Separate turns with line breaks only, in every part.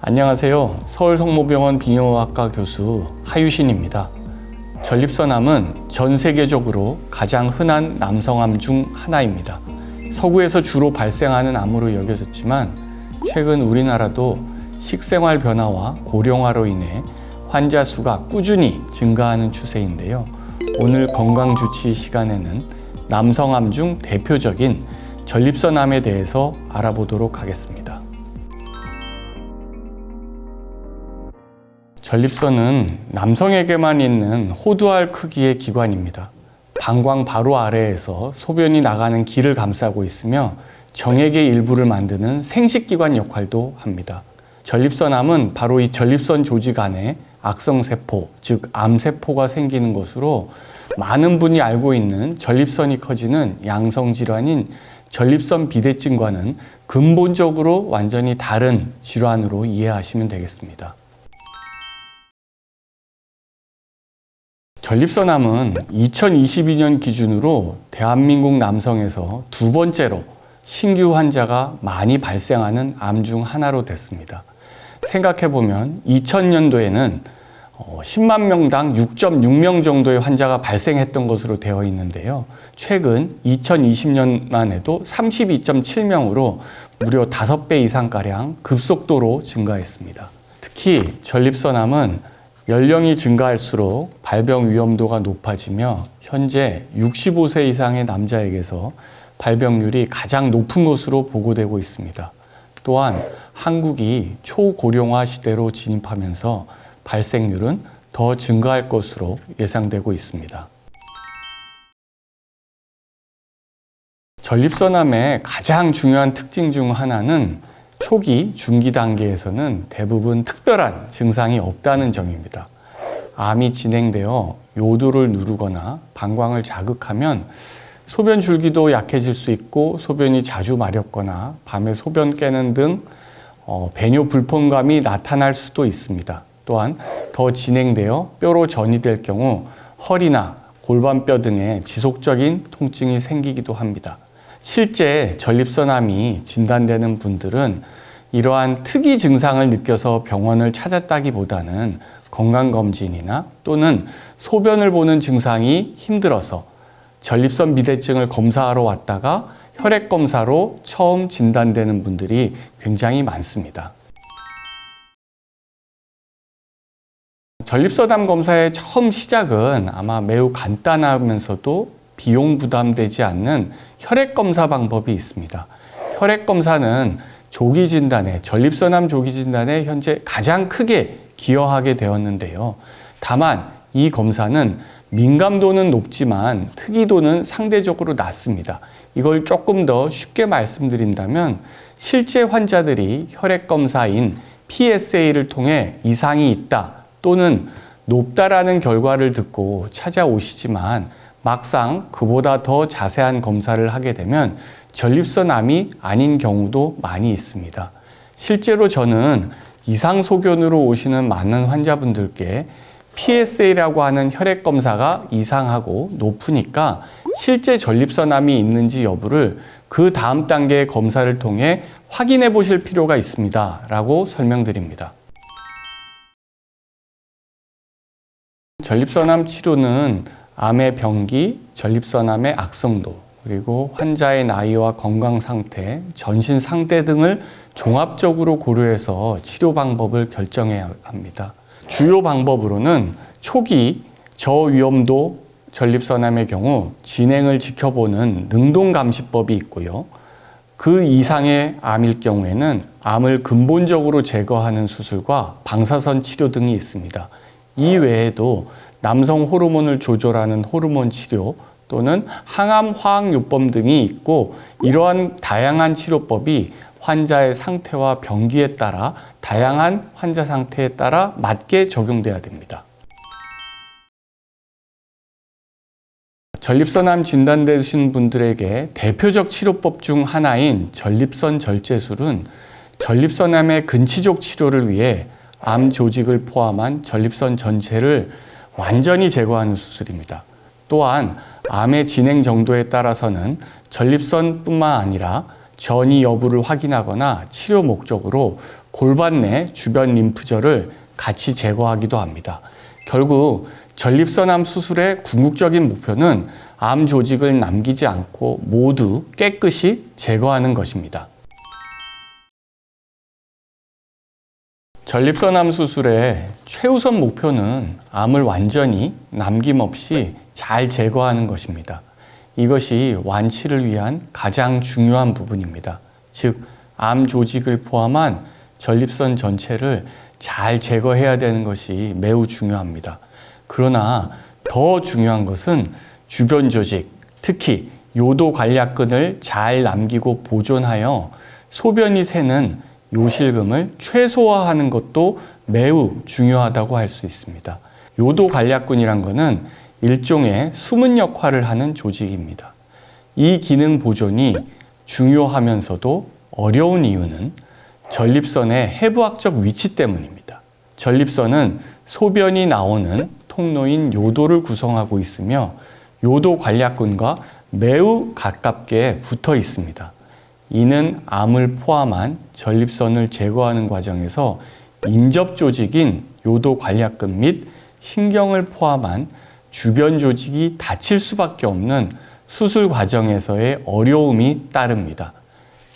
안녕하세요. 서울성모병원 비뇨학과 교수 하유신입니다. 전립선암은 전 세계적으로 가장 흔한 남성암 중 하나입니다. 서구에서 주로 발생하는 암으로 여겨졌지만 최근 우리나라도 식생활 변화와 고령화로 인해 환자 수가 꾸준히 증가하는 추세인데요. 오늘 건강주치 시간에는 남성암 중 대표적인 전립선암에 대해서 알아보도록 하겠습니다. 전립선은 남성에게만 있는 호두알 크기의 기관입니다. 방광 바로 아래에서 소변이 나가는 길을 감싸고 있으며 정액의 일부를 만드는 생식기관 역할도 합니다. 전립선암은 바로 이 전립선 조직 안에 악성세포, 즉 암세포가 생기는 것으로 많은 분이 알고 있는 전립선이 커지는 양성질환인 전립선 비대증과는 근본적으로 완전히 다른 질환으로 이해하시면 되겠습니다. 전립선암은 2022년 기준으로 대한민국 남성에서 두 번째로 신규 환자가 많이 발생하는 암 중 하나로 됐습니다. 생각해보면 2000년도에는 10만 명당 6.6명 정도의 환자가 발생했던 것으로 되어 있는데요. 최근 2020년만 해도 32.7명으로 무려 5배 이상가량 급속도로 증가했습니다. 특히 전립선암은 연령이 증가할수록 발병 위험도가 높아지며 현재 65세 이상의 남자에게서 발병률이 가장 높은 것으로 보고되고 있습니다. 또한 한국이 초고령화 시대로 진입하면서 발생률은 더 증가할 것으로 예상되고 있습니다. 전립선암의 가장 중요한 특징 중 하나는 초기, 중기 단계에서는 대부분 특별한 증상이 없다는 점입니다. 암이 진행되어 요도를 누르거나 방광을 자극하면 소변 줄기도 약해질 수 있고 소변이 자주 마렵거나 밤에 소변 깨는 등 배뇨 불편감이 나타날 수도 있습니다. 또한 더 진행되어 뼈로 전이될 경우 허리나 골반뼈 등에 지속적인 통증이 생기기도 합니다. 실제 전립선암이 진단되는 분들은 이러한 특이 증상을 느껴서 병원을 찾았다기보다는 건강검진이나 또는 소변을 보는 증상이 힘들어서 전립선 비대증을 검사하러 왔다가 혈액검사로 처음 진단되는 분들이 굉장히 많습니다. 전립선암 검사의 처음 시작은 아마 매우 간단하면서도 비용 부담되지 않는 혈액검사 방법이 있습니다. 혈액검사는 조기 진단에, 전립선암 조기 진단에 현재 가장 크게 기여하게 되었는데요. 다만 이 검사는 민감도는 높지만 특이도는 상대적으로 낮습니다. 이걸 조금 더 쉽게 말씀드린다면 실제 환자들이 혈액검사인 PSA를 통해 이상이 있다 또는 높다라는 결과를 듣고 찾아오시지만 막상 그보다 더 자세한 검사를 하게 되면 전립선암이 아닌 경우도 많이 있습니다. 실제로 저는 이상소견으로 오시는 많은 환자분들께 PSA라고 하는 혈액검사가 이상하고 높으니까 실제 전립선암이 있는지 여부를 그 다음 단계의 검사를 통해 확인해 보실 필요가 있습니다 라고 설명드립니다. 전립선암 치료는 암의 병기, 전립선암의 악성도, 그리고 환자의 나이와 건강 상태, 전신 상태 등을 종합적으로 고려해서 치료 방법을 결정해야 합니다. 주요 방법으로는 초기 저위험도 전립선암의 경우 진행을 지켜보는 능동감시법이 있고요. 그 이상의 암일 경우에는 암을 근본적으로 제거하는 수술과 방사선 치료 등이 있습니다. 이 외에도 남성 호르몬을 조절하는 호르몬 치료 또는 항암 화학요법 등이 있고 이러한 다양한 치료법이 환자의 상태와 병기에 따라 다양한 환자 상태에 따라 맞게 적용돼야 됩니다. 전립선암 진단되신 분들에게 대표적 치료법 중 하나인 전립선 절제술은 전립선암의 근치족 치료를 위해 암 조직을 포함한 전립선 전체를 완전히 제거하는 수술입니다. 또한 암의 진행 정도에 따라서는 전립선뿐만 아니라 전이 여부를 확인하거나 치료 목적으로 골반 내 주변 림프절을 같이 제거하기도 합니다. 결국 전립선암 수술의 궁극적인 목표는 암 조직을 남기지 않고 모두 깨끗이 제거하는 것입니다. 전립선암 수술의 최우선 목표는 암을 완전히 남김없이 잘 제거하는 것입니다. 이것이 완치를 위한 가장 중요한 부분입니다. 즉, 암 조직을 포함한 전립선 전체를 잘 제거해야 되는 것이 매우 중요합니다. 그러나 더 중요한 것은 주변 조직, 특히 요도 관략근을 잘 남기고 보존하여 소변이 새는 요실금을 최소화하는 것도 매우 중요하다고 할 수 있습니다. 요도 관략근이란 것은 일종의 숨은 역할을 하는 조직입니다. 이 기능 보존이 중요하면서도 어려운 이유는 전립선의 해부학적 위치 때문입니다. 전립선은 소변이 나오는 통로인 요도를 구성하고 있으며 요도 관략근과 매우 가깝게 붙어 있습니다. 이는 암을 포함한 전립선을 제거하는 과정에서 인접 조직인 요도 관략근 및 신경을 포함한 주변 조직이 다칠 수밖에 없는 수술 과정에서의 어려움이 따릅니다.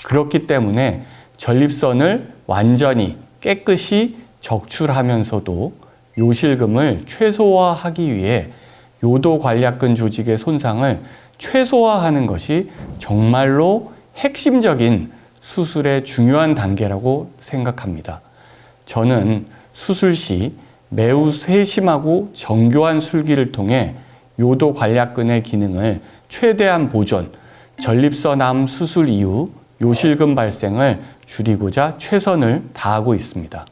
그렇기 때문에 전립선을 완전히 깨끗이 적출하면서도 요실금을 최소화하기 위해 요도 관략근 조직의 손상을 최소화하는 것이 정말로 핵심적인 수술의 중요한 단계라고 생각합니다. 저는 수술 시 매우 세심하고 정교한 술기를 통해 요도 관략근의 기능을 최대한 보존, 전립선암 수술 이후 요실금 발생을 줄이고자 최선을 다하고 있습니다.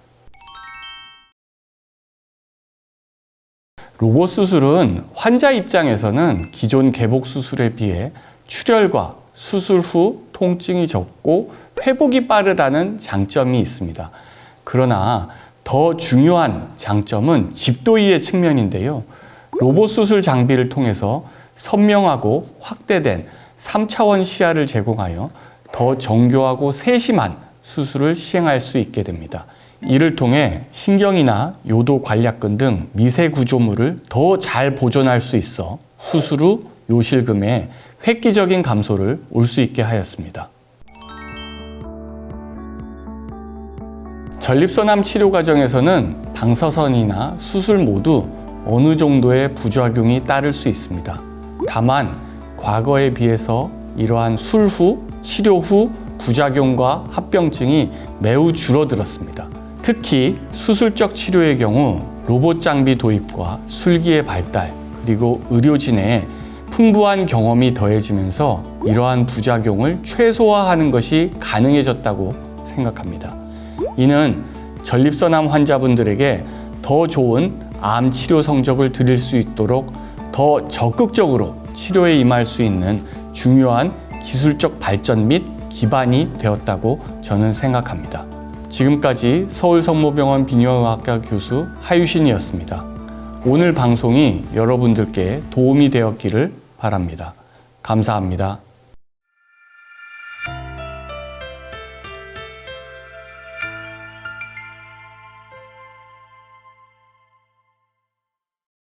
로봇 수술은 환자 입장에서는 기존 개복 수술에 비해 출혈과 수술 후 통증이 적고 회복이 빠르다는 장점이 있습니다. 그러나 더 중요한 장점은 집도의의 측면인데요. 로봇 수술 장비를 통해서 선명하고 확대된 3차원 시야를 제공하여 더 정교하고 세심한 수술을 시행할 수 있게 됩니다. 이를 통해 신경이나 요도 관략근 등 미세 구조물을 더 잘 보존할 수 있어 수술 후 요실금의 획기적인 감소를 올 수 있게 하였습니다. 전립선암 치료 과정에서는 방사선이나 수술 모두 어느 정도의 부작용이 따를 수 있습니다. 다만 과거에 비해서 이러한 술 후, 치료 후 부작용과 합병증이 매우 줄어들었습니다. 특히 수술적 치료의 경우 로봇 장비 도입과 술기의 발달, 그리고 의료진의 풍부한 경험이 더해지면서 이러한 부작용을 최소화하는 것이 가능해졌다고 생각합니다. 이는 전립선암 환자분들에게 더 좋은 암 치료 성적을 드릴 수 있도록 더 적극적으로 치료에 임할 수 있는 중요한 기술적 발전 및 기반이 되었다고 저는 생각합니다. 지금까지 서울성모병원 비뇨의학과 교수 하유신이었습니다. 오늘 방송이 여러분들께 도움이 되었기를 바랍니다. 감사합니다.